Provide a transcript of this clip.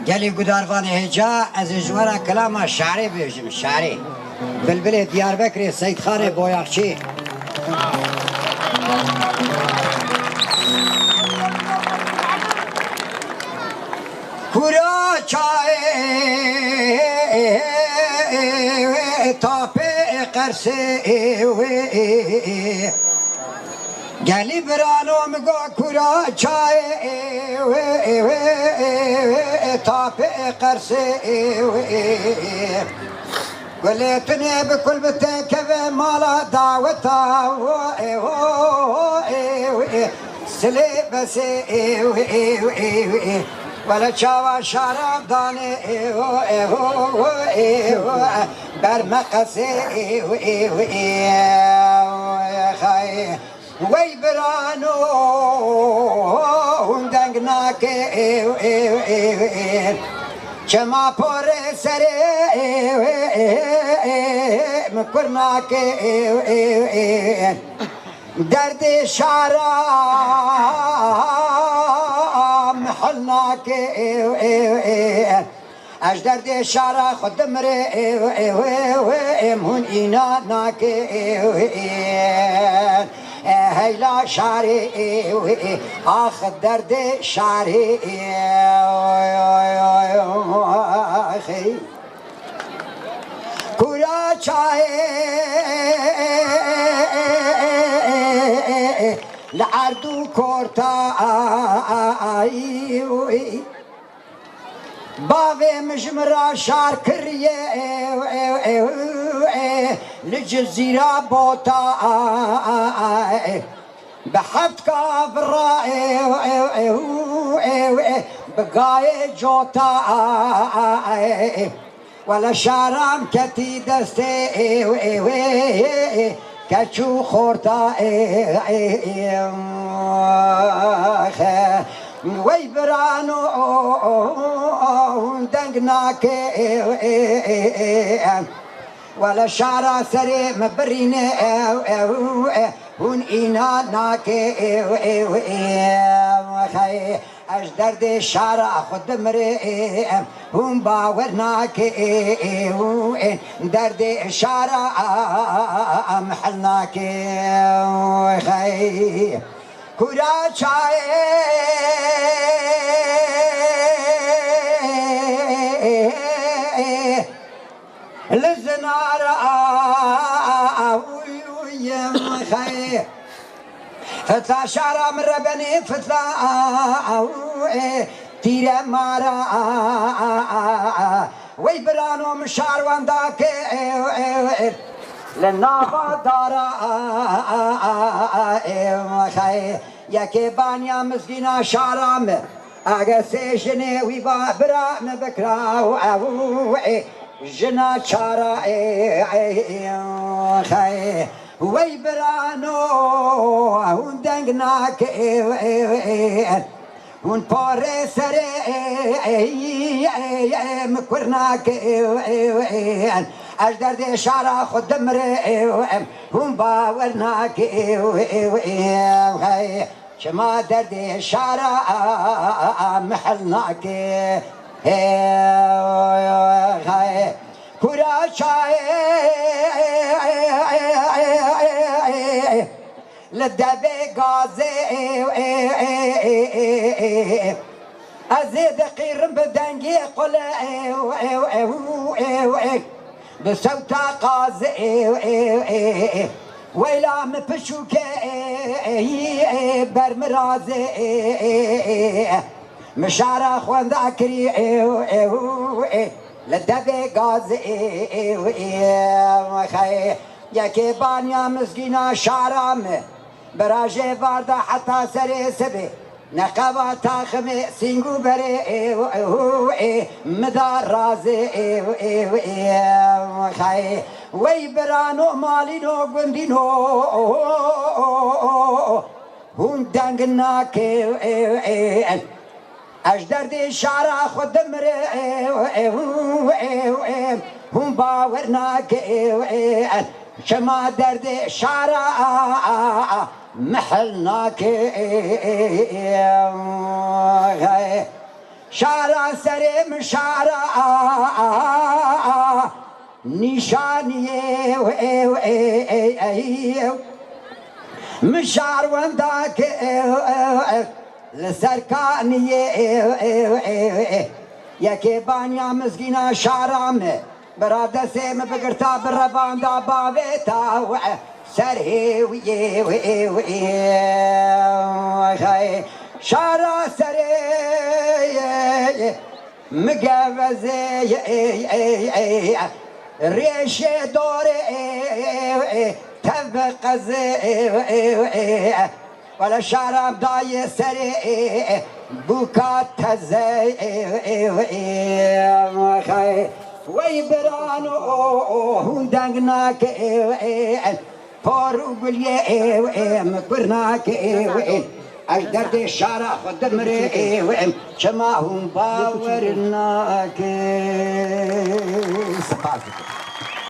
گلی گوداروان هجا از جوارا کلام شعری بیجم شعری بلبل دیاربکر سید خان بویاخچی کورا چای تاپ قرسه گلی برانو مگو کورا چای تاپ قرسه گلیتنی بکل بتکه مالا دعوتا سلی بسی ولا چاوا شراب دانه بر مقصه خای وی برانو هندنگ ناکه چما پر سره مکر ناکه درد شارم حلناك اش درد شارا خود مره مهون اینا ناك هیلا شاری آخ درد شاری کورا چای لعردو کورتا باوی مجمرا شار کریه لجزیرا بوتا بحفت کافرا بقای جوتا ولا شارم کتی دسته کچو خورتا وی برانو دنگ ناکه ولا شارع سری مبرینه هون اینا ناکه اش درد شارع خود مره هون باور ناکه درد شارع محل ناکه کورا چای لزنارا ویم خی فتلا شارا مربنی فتلا تیر مارا وی برانو مشاروان داکه لنابا دارا خی یکی بانیا مسکینا شارام اگر سیشنه وی با برام بکراو جنا چارا خی وی برانو هون دنگ ناک هون پاره سره مکر ناک اش درد شارع خود دمره هون باور ناک شما درد شارع محل ناک کورا چای لدبه گازه از دقیرم بدنگی قله بصوت قازه ویلا مپشوکه برمرازه مشارع خوانده کری لدبه گازه یکی بانیا مسکینا شارم براجه وارده حتی سر سبه نقبا تاخم سینگو بره مدار رازه وی برانو مالینو گندینو هون دنگ ناکه اش درد شارع خود مره هم باور ناکه شما درد شارع محل ناکه شارع سرم شارع نشانیه مشار ونداك لسركانية يا كيبان يا مسكينة شارعمه برادة سيم بقرتا بالربان دا بابيتا سرهي ويه شارع سري مقفزي ريش دوري تبقزي ولا شارع داي سري بوكات تزي ويبرانو هندقناك فارو قليه مكبرناك أقدر دي الشارع خد مري شما هم باورناك.